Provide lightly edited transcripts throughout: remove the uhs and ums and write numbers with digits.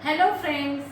Hello friends,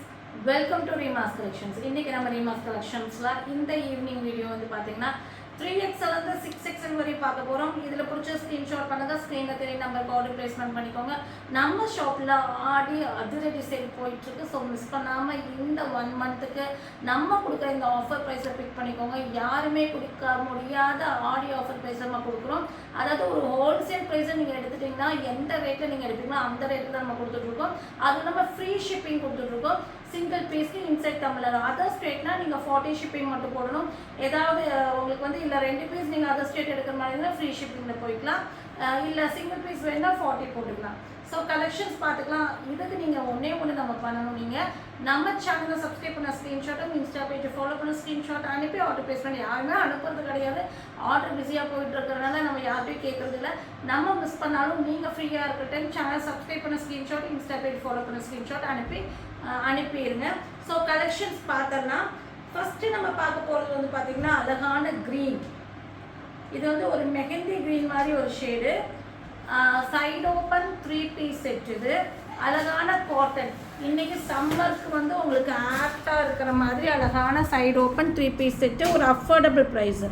welcome to Reema's Collections. இன்னைக்கு நம்ம Reema's Collectionsல இந்த ஈவினிங் வீடியோ வந்து பாத்தீங்கன்னா 3XL இருந்து 6XL வரை பார்க்க போறோம். இதுல பிடிச்ச ஸ்கிரீன்ஷாட் பண்ணுங்க. ஸ்கிரீன்ல தெரிய நம்பருக்கு ஆர்டர் பிளேஸ்மென்ட் பண்ணிக்கோங்க. நம்ம ஷாப்ல ஆடி அதிரடி சேல் போயிட்டு இருக்கு. ஸோ மிஸ் பண்ணாம இந்த 1 மந்த்துக்கு நம்ம கொடுக்குற இந்த ஆஃபர் ப்ரைஸை பிக் பண்ணிக்கோங்க. யாருமே கொடுக்க முடியாத ஆடி ஆஃபர் ப்ரைஸ் நம்ம கொடுக்குறோம். அதாவது ஒரு ஹோல்சேல் ப்ரைஸை நீங்கள் எடுத்துட்டீங்கன்னா எந்த ரேட்டில் நீங்கள் எடுப்பீங்களோ அந்த ரேட்டில் தான் நம்ம கொடுத்துட்ருக்கோம். அது நம்ம ஃப்ரீ ஷிப்பிங் கொடுத்துட்ருக்கோம். சிங்கிள் பீஸ்க்கு இன்சைட் தமிழர். அதர் ஸ்டேட்னா நீங்கள் 40 ஷிப்பிங் மட்டும் போடணும். ஏதாவது உங்களுக்கு வந்து இல்லை 2 பீஸ் நீங்கள் அதர் ஸ்டேட் எடுக்கிற மாதிரி இருந்தால் ஃப்ரீ ஷிப்பிங்கில் போய்க்கலாம். இல்லை சிங்கிள் பீஸ் வேணால் 40 போட்டுக்கலாம். ஸோ கலெக்ஷன்ஸ் பார்த்துக்கலாம். இதுக்கு நீங்கள் ஒன்று நம்ம பண்ணணும். நீங்கள் நம்ம சேனலை சப்ஸ்கிரைப் பண்ண ஸ்க்ரீன்ஷாட்டும் இன்ஸ்டா பேஜை ஃபாலோ பண்ண ஸ்க்ரீன்ஷாட் அனுப்பி ஆர்டர் ப்ளேஸ் பண்ணி யாருமே அனுப்புறது கிடையாது. ஆர்டர் பிஸியாக போயிட்டு இருக்கிறதுனால நம்ம யார்கிட்டையும் கேட்குறது இல்லை. நம்ம மிஸ் பண்ணாலும் நீங்கள் ஃப்ரீயாக இருக்கிற டைம் சேனலை சப்ஸ்கிரைப் பண்ண ஸ்க்ரீன்ஷாட் இன்ஸ்டா பேஜ் ஃபாலோ பண்ண ஸ்க்ரீன்ஷாட் அனுப்பிடுங்க. ஸோ கலெக்ஷன்ஸ் பார்த்தோம்னா ஃபஸ்ட்டு நம்ம பார்க்க போகிறது வந்து பார்த்திங்கன்னா அழகான க்ரீன். இது வந்து ஒரு மெஹந்தி க்ரீன் மாதிரி ஒரு shade. Side open 3 piece set. இது அழகான காட்டன். இன்றைக்கி சம்மருக்கு வந்து உங்களுக்கு ஆப்டாக இருக்கிற மாதிரி அழகான சைடு ஓப்பன் 3 பீஸ் செட்டு. ஒரு அஃபோர்டபுள் ப்ரைஸு.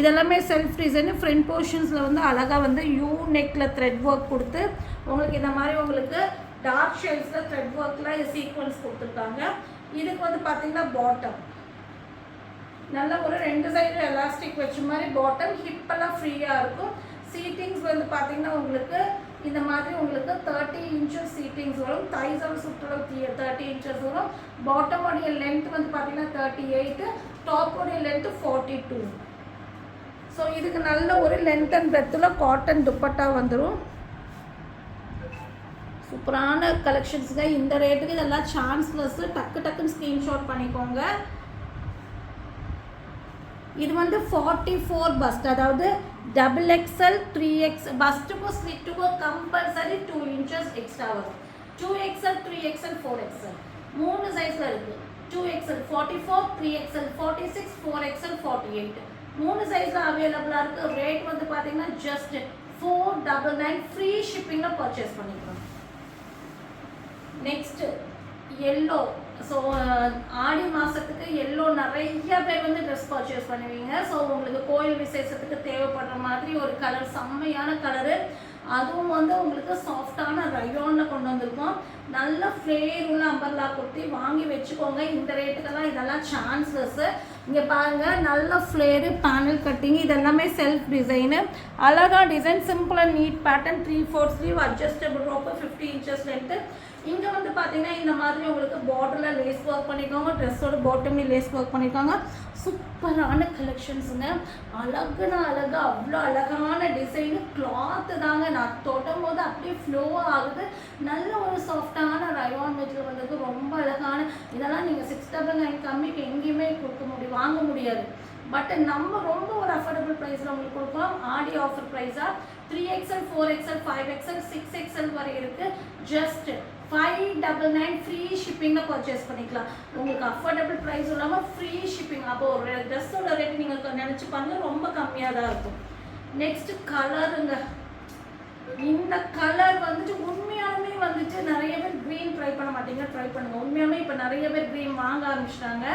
இதெல்லாமே செல்ஃப் டிசைனு. ஃப்ரண்ட் போர்ஷன்ஸில் வந்து அழகாக வந்து யூ நெக்கில் த்ரெட் ஒர்க் கொடுத்து உங்களுக்கு இந்த மாதிரி உங்களுக்கு டார்க் ஷேட்ஸில் த்ரெட் ஒர்க்கில் சீக்வன்ஸ் கொடுத்துருக்காங்க. இதுக்கு வந்து பார்த்திங்கன்னா பாட்டம் நல்ல ஒரு 2 சைடு எலாஸ்டிக் வச்ச மாதிரி பாட்டம். ஹிப்பெல்லாம் ஃப்ரீயாக இருக்கும். சீட்டிங்ஸ் வந்து பார்த்திங்கன்னா உங்களுக்கு இந்த மாதிரி உங்களுக்கு 30 இன்ச்சஸ் சீட்டிங்ஸ் வரும். தைஸோட சுற்றளவு 30 இன்ச்சஸ் வரும். பாட்டமோடைய லென்த் வந்து பார்த்திங்கன்னா 38, டாப்போடைய லென்த்து 42. ஸோ இதுக்கு நல்ல ஒரு லென்த் அண்ட் பிரெத்தில் காட்டன் துப்பட்டா வந்துடும். சூப்பரான கலெக்ஷன்ஸுங்க. இந்த ரேட்டுக்கு இதெல்லாம் சான்ஸ்லெஸ்ஸு. டக்குன்னு ஸ்க்ரீன்ஷாட் பண்ணிக்கோங்க. இது வந்து 44 பஸ்ட், அதாவது XXL 3X பஸ்ட்டுக்கும் ஸ்லிட்டுக்கும் கம்பல்சரி 2 இன்ச்சஸ் எக்ஸ்ட்ரா வரும். 2XL 3XL 4XL 3 சைஸில் இருக்குது. 2XL 44, 3XL 46, 4XL 48 3 சைஸில் அவைலபிளாக இருக்குது. ரேட் வந்து பார்த்தீங்கன்னா ஜஸ்ட் 499 ஃப்ரீ ஷிப்பிங்கில் பர்ச்சேஸ் பண்ணிக்கலாம். Next yellow. ஸோ ஆடி மாதத்துக்கு எல்லோ நிறைய பேர் வந்து ட்ரெஸ் பர்ச்சேஸ் பண்ணுவீங்க. ஸோ உங்களுக்கு கோயில் விசேஷத்துக்கு தேவைப்படுற மாதிரி ஒரு கலர், செம்மையான கலரு. அதுவும் வந்து உங்களுக்கு சாஃப்டான ரயோனில் கொண்டு வந்திருக்கோம். நல்ல ஃப்ளேர் உள்ள அம்பர்லா குர்த்தி வாங்கி வச்சுக்கோங்க. இந்த ரேட்டுக்கெல்லாம் இதெல்லாம் சான்ஸ்லெஸ்ஸு. இங்கே பாருங்கள், நல்ல ஃப்ளேரு, பேனல் கட்டிங், இதெல்லாமே செல்ஃப் டிசைனு. அழகாக design, simple and neat pattern. 3/4 sleeve, adjustable rope, 50 inches length. இங்கே வந்து பார்த்தீங்கன்னா இந்த மாதிரி உங்களுக்கு பார்டரில் லேஸ் ஒர்க் பண்ணியிருக்காங்க. ட்ரெஸ்ஸோட பாட்டம்லேயும் லேஸ் ஒர்க் பண்ணியிருக்காங்க. சூப்பரான கலெக்ஷன்ஸுங்க. அழகுனா அழகு, அவ்வளோ அழகான டிசைனு. கிளாத்து தாங்க, நான் தொடும் போது அப்படியே ஃப்ளோ ஆகுது. நல்ல ஒரு சாஃப்டான ரயான் மெட்டீரியல் வந்தது. ரொம்ப அழகான. இதெல்லாம் நீங்கள் 699 கம்மிக்கு எங்கேயுமே வாங்க முடியாது. பட் நம்ம ரொம்ப ஒரு அஃபோர்டபுள் ப்ரைஸில் உங்களுக்கு கொடுக்கலாம். ஆடி offer ப்ரைஸாக 3XL 4XL 5XL 6XL வரை இருக்குது. ஜஸ்ட் 599 ஃப்ரீ ஷிப்பிங்கில் பர்ச்சேஸ் பண்ணிக்கலாம். உங்களுக்கு அஃபோர்டபுள் ப்ரைஸ் இல்லாமல் ஃப்ரீ ஷிப்பிங். அப்போது ஒரு ட்ரெஸ்ஸோட ரேட் நீங்கள் நினச்சி பாருங்க, ரொம்ப கம்மியாக தான் இருக்கும். நெக்ஸ்ட்டு கலருங்க. இந்த கலர் வந்துட்டு உண்மையாலுமே வந்துட்டு நிறைய பேர் க்ரீன் ட்ரை பண்ண மாட்டீங்க, ட்ரை பண்ணுங்கள். உண்மையாலுமே இப்போ நிறைய பேர் க்ரீன் வாங்க ஆரம்பிச்சிட்டாங்க.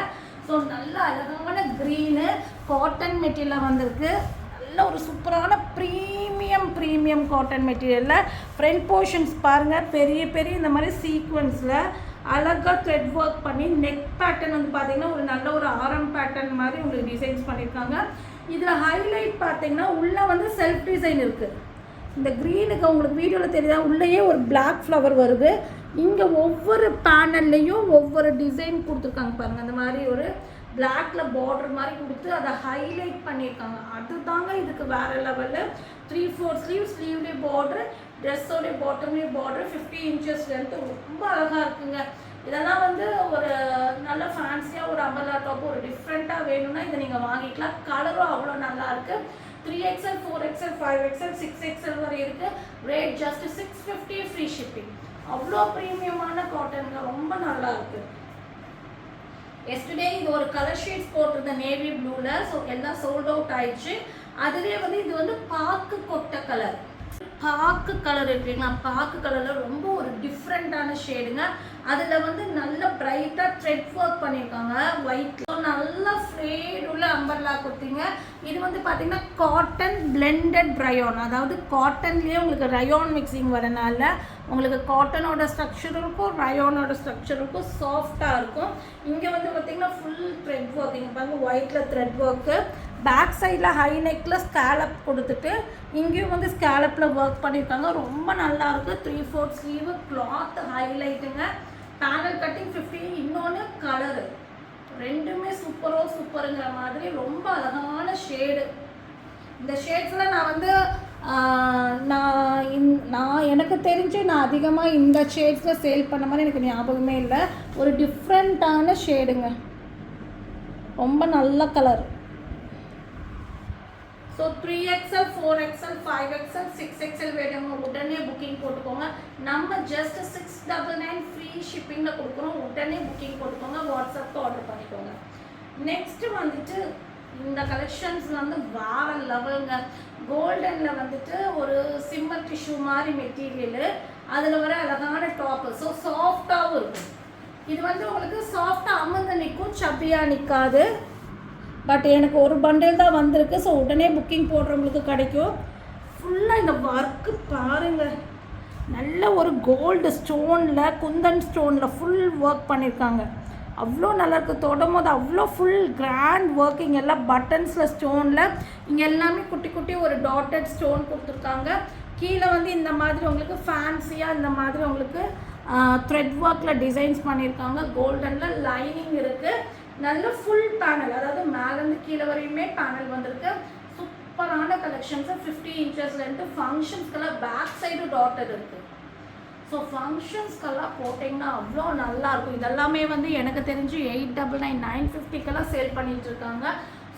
ஸோ நல்ல அழகான க்ரீனு காட்டன் மெட்டீரியலாக வந்திருக்கு. நல்ல ஒரு சூப்பரான ப்ரீமியம் காட்டன் மெட்டீரியலில் ஃப்ரண்ட் போர்ஷன்ஸ் பாருங்கள், பெரிய இந்த மாதிரி சீக்வன்ஸில் அழகாக த்ரெட் ஒர்க் பண்ணி நெக் பேட்டர்ன் வந்து பார்த்திங்கன்னா ஒரு நல்ல ஒரு ஆரம் பேட்டர்ன் மாதிரி உங்களுக்கு டிசைன்ஸ் பண்ணியிருக்காங்க. இதில் ஹைலைட் பார்த்திங்கன்னா உள்ளே வந்து செல்ஃப் டிசைன் இருக்குது. இந்த க்ரீனுக்கு உங்களுக்கு வீடியோவில் தெரியுதா, உள்ளேயே ஒரு பிளாக் ஃப்ளவர் வருது. இங்கே ஒவ்வொரு பேனல்லையும் ஒவ்வொரு டிசைன் கொடுத்துருக்காங்க பாருங்கள். அந்த மாதிரி ஒரு பிளாக்ல பார்டர் மாதிரி கொடுத்து அதை ஹைலைட் பண்ணியிருக்காங்க. அதுதாங்க இதுக்கு வேறு லெவலில். 3/4 ஸ்லீவ், ஸ்லீவ்லேயே பார்டர், ட்ரெஸ்ஸோடைய பாட்டம்லேயே பார்டர், 50 இன்ச்சஸ் லென்த்து. ரொம்ப அழகாக இருக்குங்க. இதெல்லாம் வந்து ஒரு நல்ல ஃபேன்சியாக ஒரு அம்பர்லா டாப் ஒரு டிஃப்ரெண்ட்டாக வேணும்னா இதை நீங்கள் வாங்கிக்கலாம். கலரும் அவ்வளோ நல்லா இருக்குது. 3XL 4XL 5XL 6XL வரை இருக்குது. Rate just 650 free shipping. அவ்வளோ ப்ரீமியமான காட்டனுங்க, ரொம்ப நல்லா இருக்குது. எஸ்டர்டே இது ஒரு கலர் ஷேட்ஸ் போட்டிருந்த நேவி ப்ளூவில். ஸோ எல்லாம் சோல்ட் அவுட் ஆயிடுச்சு. அதுலேயே வந்து இது வந்து பாக்கு கொட்டை கலர். பாக்கு கலர் இருக்குங்களா, பாக்கு கலரில் ரொம்ப ஒரு டிஃப்ரெண்ட்டான ஷேடுங்க. அதில் வந்து நல்ல பிரைட்டாக த்ரெட் ஒர்க் பண்ணியிருக்காங்க ஒயிட்ல. நல்ல ஃப்ளேட் உள்ள அம்பர்லா கொடுத்தீங்க. இது வந்து பார்த்தீங்கன்னா காட்டன் பிளெண்டட் ரயோன், அதாவது காட்டன்லேயே உங்களுக்கு ரயோன் மிக்சிங் வரனால உங்களுக்கு காட்டனோட ஸ்ட்ரக்சர் இருக்கும், ரயோனோட ஸ்ட்ரக்சர் இருக்கும், சாஃப்டாக இருக்கும். இங்கே வந்து பார்த்தீங்கன்னா ஃபுல் த்ரெட் ஒர்க். இங்கே பாருங்கள் ஒயிட்டில் த்ரெட் ஒர்க்கு. பேக் சைடில் ஹை நெக்கில் ஸ்கேலப் கொடுத்துட்டு இங்கேயும் வந்து ஸ்கேலப்பில் ஒர்க் பண்ணியிருக்காங்க. ரொம்ப நல்லாயிருக்கு. 3/4 ஸ்லீவு, கிளாத் ஹைலைட்டுங்க. Panel cutting 50. இன்னொன்று கலரு ரெண்டுமே சூப்பருங்கிற மாதிரி ரொம்ப அழகான ஷேடு. இந்த ஷேட்ஸில் நான் வந்து நான் எனக்கு தெரிஞ்சு நான் அதிகமாக இந்த ஷேட்ஸில் சேல் பண்ண மாதிரி எனக்கு ஞாபகமே இல்லை. ஒரு டிஃப்ரெண்ட்டான ஷேடுங்க, ரொம்ப நல்ல colour. So 3XL 4XL 5XL 6XL வேணுங்க உடனே புக்கிங் போட்டுக்கோங்க. நம்ம ஜஸ்ட் 699 ஃப்ரீ ஷிப்பிங்கில் கொடுக்குறோம். உடனே புக்கிங் போட்டுக்கோங்க, வாட்ஸ்அப்க்கு ஆர்டர் பண்ணிக்கோங்க. நெக்ஸ்ட்டு வந்துட்டு இந்த கலெக்ஷன்ஸ் வந்து வேற லெவலுங்க. கோல்டனில் வந்துட்டு ஒரு சிம்மர் டிஷ்யூ மாதிரி மெட்டீரியலு, அதில் வர அழகான டாப்பு. ஸோ சாஃப்டாகவும் இருக்கும். இது வந்து உங்களுக்கு சாஃப்டாக அமர்ந்து நிற்கும், சப்பியாக நிற்காது. பட் எனக்கு ஒரு பண்டில் தான் வந்திருக்கு. ஸோ உடனே புக்கிங் போடுறவங்களுக்கு கிடைக்கும். ஃபுல்லாக இந்த ஒர்க்கு பாருங்கள், நல்ல ஒரு கோல்டு ஸ்டோனில், குந்தன் ஸ்டோனில் ஃபுல் ஒர்க் பண்ணியிருக்காங்க. அவ்வளோ நல்லாயிருக்கு. தொடும்போது அவ்வளோ ஃபுல் கிராண்ட் ஒர்க்கிங். எல்லாம் பட்டன்ஸில் ஸ்டோனில் இங்கே எல்லாமே குட்டி குட்டி ஒரு டாட்டட் ஸ்டோன் கொடுத்துருக்காங்க. கீழே வந்து இந்த மாதிரி உங்களுக்கு ஃபேன்சியாக இந்த மாதிரி உங்களுக்கு த்ரெட் ஒர்க்கில் டிசைன்ஸ் பண்ணியிருக்காங்க. கோல்டனில் லைனிங் இருக்குது. நல்ல ஃபுல் பேனல், அதாவது மேலேருந்து கீழே வரையுமே பேனல் வந்திருக்கு. சூப்பரான கலெக்ஷன்ஸு. 50 இன்ச்சஸ்லேருந்து ஃபங்க்ஷன்ஸ்க்கெல்லாம் பேக் சைடு டாட்டட் இருக்குது. ஸோ ஃபங்க்ஷன்ஸ்க்கெல்லாம் போட்டிங்கன்னா அவ்வளோ நல்லாயிருக்கும். இதெல்லாமே வந்து எனக்கு தெரிஞ்சு 899 950 சேல் பண்ணிகிட்ருக்காங்க.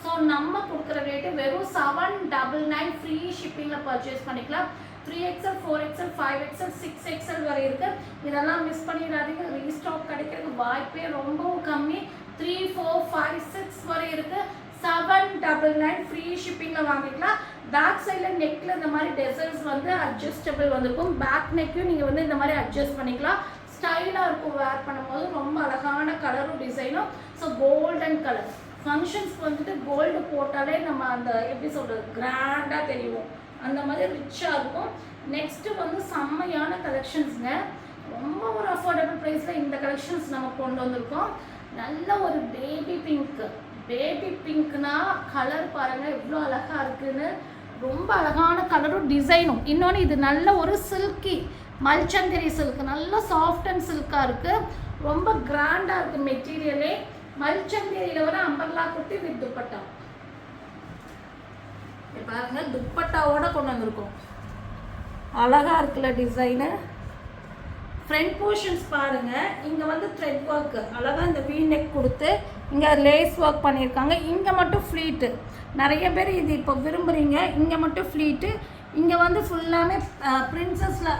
ஸோ நம்ம கொடுக்குற ரேட்டு வெறும் 799 ஃப்ரீ ஷிப்பிங்கில் பர்ச்சேஸ் பண்ணிக்கலாம். 3XL 4XL 5XL 6XL வரை இருக்குது. இதெல்லாம் மிஸ் பண்ணிடாதீங்க. ரீஸ்டாக் கிடைக்கிறதுக்கு வாய்ப்பே ரொம்பவும் கம்மி. 3, 4, 5, 6 வரை இருக்குது. 799 ஃப்ரீ ஷிப்பிங்கில் வாங்கிக்கலாம். பேக் சைடில் நெக்கில் இந்த மாதிரி டெசல்ஸ் வந்து அட்ஜஸ்டபிள் வந்திருக்கும். பேக் நெக்கையும் நீங்கள் வந்து இந்த மாதிரி அட்ஜஸ்ட் பண்ணிக்கலாம். ஸ்டைலாக இருக்கும் வேர் பண்ணும்போது. ரொம்ப அழகான கலரும் டிசைனும். ஸோ கோல்டன் கலர் ஃபங்க்ஷன்ஸ்க்கு வந்துட்டு கோல்டு போட்டாலே நம்ம அந்த எப்படி சொல்கிறது கிராண்டாக தெரியும். அந்த மாதிரி ரிச்சாக இருக்கும். நெக்ஸ்ட்டு வந்து செம்மையான கலெக்ஷன்ஸுங்க. ரொம்ப ஒரு அஃபோர்டபுள் ப்ரைஸில் இந்த கலெக்ஷன்ஸ் நம்ம கொண்டு வந்திருக்கோம். நல்ல ஒரு பேபி பிங்க்னா கலர் பாருங்கள் எவ்வளோ அழகாக இருக்குதுன்னு. ரொம்ப அழகான கலரும் டிசைனும். இன்னொன்று இது நல்ல ஒரு சில்கி மல்சந்தரி சில்க், நல்ல சாஃப்ட் அண்ட் சில்காக இருக்குது. ரொம்ப கிராண்டாக இருக்குது மெட்டீரியலே. மல்சந்தரியில் வர அம்பர்லா குட்டி வித் துப்பட்டா பாருங்க, துப்பட்டாவோட கொண்டு வந்திருக்கோம். அழகாக இருக்குல்ல டிசைனு. ஃப்ரண்ட் போர்ஷன்ஸ் பாருங்கள். இங்கே வந்து த்ரெட் ஒர்க்கு அழகாக இந்த வீ நெக் கொடுத்து இங்கே லேஸ் ஒர்க் பண்ணியிருக்காங்க. இங்கே மட்டும் ஃப்ளீட்டு. நிறைய பேர் இது இப்போ விரும்புகிறீங்க. இங்கே மட்டும் ஃப்ளீட்டு. இங்கே வந்து ஃபுல்லாமே பிரின்சஸில்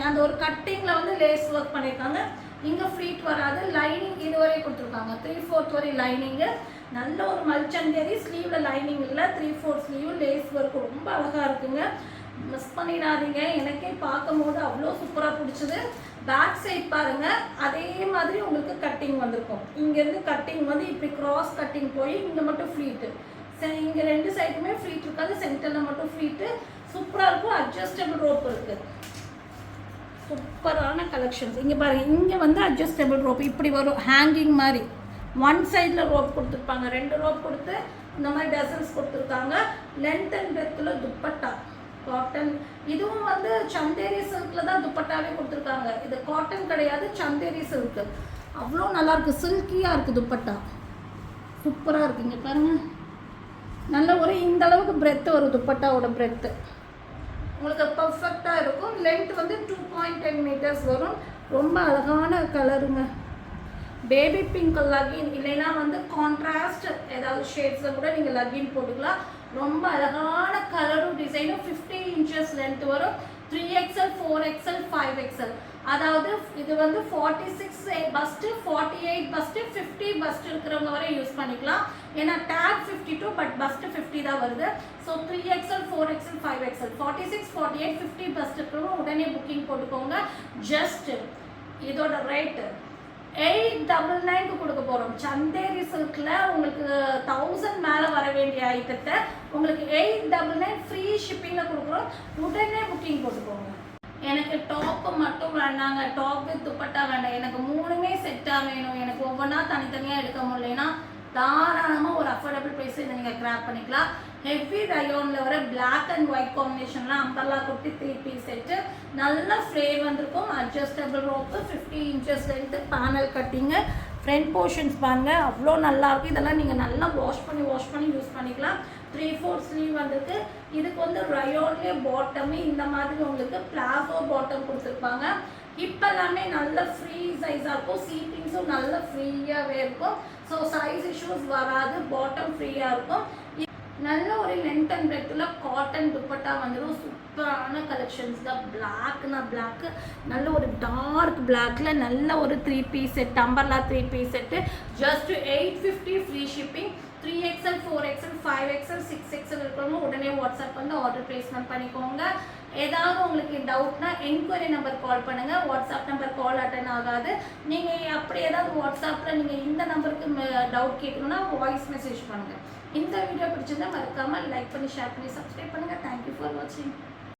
அந்த ஒரு கட்டிங்கில் வந்து லேஸ் ஒர்க் பண்ணியிருக்காங்க. இங்கே ஃப்ளீட் வராது. லைனிங் இதுவரை கொடுத்துருக்காங்க. 3/4 வரை லைனிங்கு. நல்ல ஒரு மல்சந்தரி. ஸ்லீவில் லைனிங் இல்லை, 3/4 ஸ்லீவ் லேஸ் ஒர்க் ரொம்ப அழகாக இருக்குங்க. மிஸ் பண்ணிடாதீங்க. எனக்கே பார்க்கும்போது அவ்வளோ சூப்பராக பிடிச்சது. பேக் சைட் பாருங்கள், அதே மாதிரி உங்களுக்கு கட்டிங் வந்திருக்கும். இங்கேருந்து கட்டிங் வந்து இப்படி கிராஸ் கட்டிங் போய் இங்கே மட்டும் ஃப்ளீட்டு. சரி, இங்கே ரெண்டு சைடுமே ஃப்ளீட் இருக்காது, சென்டரில் மட்டும் ஃப்ளீட்டு. சூப்பராக இருக்கும். அட்ஜஸ்டபிள் ரோப் இருக்குது. சூப்பரான கலெக்ஷன்ஸ். இங்கே பாருங்கள், இங்கே வந்து அட்ஜஸ்டபிள் ரோப் இப்படி வரும், ஹேங்கிங் மாதிரி. ஒன் சைடில் ரோப் கொடுத்துருப்பாங்க, 2 ரோப் கொடுத்து இந்த மாதிரி டசல்ஸ் கொடுத்துருக்காங்க. லென்த் அண்ட் பிரெத்தில் துப்பட்டா காட்டன். இதுவும் வந்து சந்தேரி சில்கில் தான் துப்பட்டாவே கொடுத்துருக்காங்க. இது காட்டன் கிடையாது, சந்தேரி சில்க்கு. அவ்வளோ நல்லாயிருக்கு, சில்கியாக இருக்குது துப்பட்டா. சூப்பராக இருக்குங்க பாருங்கள். நல்ல ஒரு இந்த அளவுக்கு பிரெத்து வரும் துப்பட்டாவோட பிரெத்து. உங்களுக்கு பர்ஃபெக்டாக இருக்கும். லென்த் வந்து 2.10 மீட்டர்ஸ் வரும். ரொம்ப அழகான கலருங்க. பேபி பிங்க் லகின், இல்லைன்னா வந்து கான்ட்ராஸ்ட் ஏதாவது ஷேட்ஸில் கூட நீங்கள் லகின் போட்டுக்கலாம். ரொம்ப அழகான கலரும் டிசைனும். 50 இன்ச்சஸ் லென்த் வரும். 3XL 4XL 5XL. அதாவது இது வந்து 46 பஸ்ட்டு, 48 பஸ்ட்டு, 50 பஸ்ட் இருக்கிறவங்க வரை யூஸ் பண்ணிக்கலாம். ஏன்னா டேக் 52 பட் பஸ்ட்டு 50 தான் வருது. So 3XL 4XL 5XL 46 48 50 first இருக்கிறவங்க உடனே புக்கிங் போட்டுக்கோங்க. ஜஸ்ட் இதோட ரேட்டு 899 கொடுக்க போகிறோம். சந்தேரி சில்கில் உங்களுக்கு 1000 மேலே வர வேண்டிய ஐட்டத்தை உங்களுக்கு 899 ஃப்ரீ ஷிப்பிங்கில் கொடுக்குறோம். உடனே புக்கிங் போட்டுக்கோங்க. எனக்கு டாப்பு மட்டும் வேண்டாங்க, டாப் வித் துப்பட்டா வேண்டாம், எனக்கு 3மே செட்டாக வேணும், எனக்கு ஒவ்வொன்றா தனித்தனியாக எடுக்க முடியலன்னா தாராளமாக ஒரு அஃபோர்டபுள் ப்ரைஸ் இதை நீங்கள் கிராப் பண்ணிக்கலாம். ஹெவி ரயோனில் வர பிளாக் அண்ட் ஒயிட் காம்பினேஷன்லாம் அம்பர்லா குர்த்தி 3 பீஸ் செட்டு, நல்ல ஃப்ரேம் வந்திருக்கும், adjustable rope, 50 inches length, panel cutting, front portions பாருங்கள் அவ்வளோ நல்லாயிருக்கும். இதெல்லாம் நீங்கள் நல்லா வாஷ் பண்ணி யூஸ் பண்ணிக்கலாம். 3/4 ஸ்லீவ் வந்துருக்கு. இதுக்கு வந்து ரயோன்லேயே பாட்டமு இந்த மாதிரி உங்களுக்கு பிளாசோ பாட்டம் கொடுத்துருப்பாங்க. இப்போல்லாமே நல்ல ஃப்ரீ சைஸாக இருக்கும், சீட்டிங்ஸும் நல்ல ஃப்ரீயாகவே இருக்கும். ஸோ சைஸ் இஷ்யூஸ் வராது, பாட்டம் ஃப்ரீயாக இருக்கும். நல்ல ஒரு லென்த் அண்ட் பிரெத்தில் காட்டன் துப்பட்டா வந்துடும். சூப்பரான கலெக்ஷன்ஸ் தான். பிளாக்னா பிளாக்கு, நல்ல ஒரு டார்க் பிளாக்கில் நல்ல ஒரு 3 piece set, umbrella 3 piece set, just 850 free shipping. 3XL 4XL 5XL 6XL இருக்கிறவங்க உடனே வாட்ஸ்அப் வந்து ஆர்டர் ப்ளேஸ்மெண்ட் பண்ணிக்கோங்க. ஏதாவது உங்களுக்கு டவுட்னா என்கொயரி நம்பர் கால் பண்ணுங்கள். வாட்ஸ்அப் நம்பர் கால் அட்டன் ஆகாது. நீங்கள் அப்படி ஏதாவது வாட்ஸ்அப்பில் நீங்கள் இந்த நம்பருக்கு டவுட் கேட்கணுன்னா வாய்ஸ் மெசேஜ் பண்ணுங்கள். இந்த வீடியோ பிடிச்சிருந்தா மறக்காமல் லைக் பண்ணி ஷேர் பண்ணி சப்ஸ்கிரைப் பண்ணுங்கள். தேங்க்யூ ஃபார் வாட்சிங்.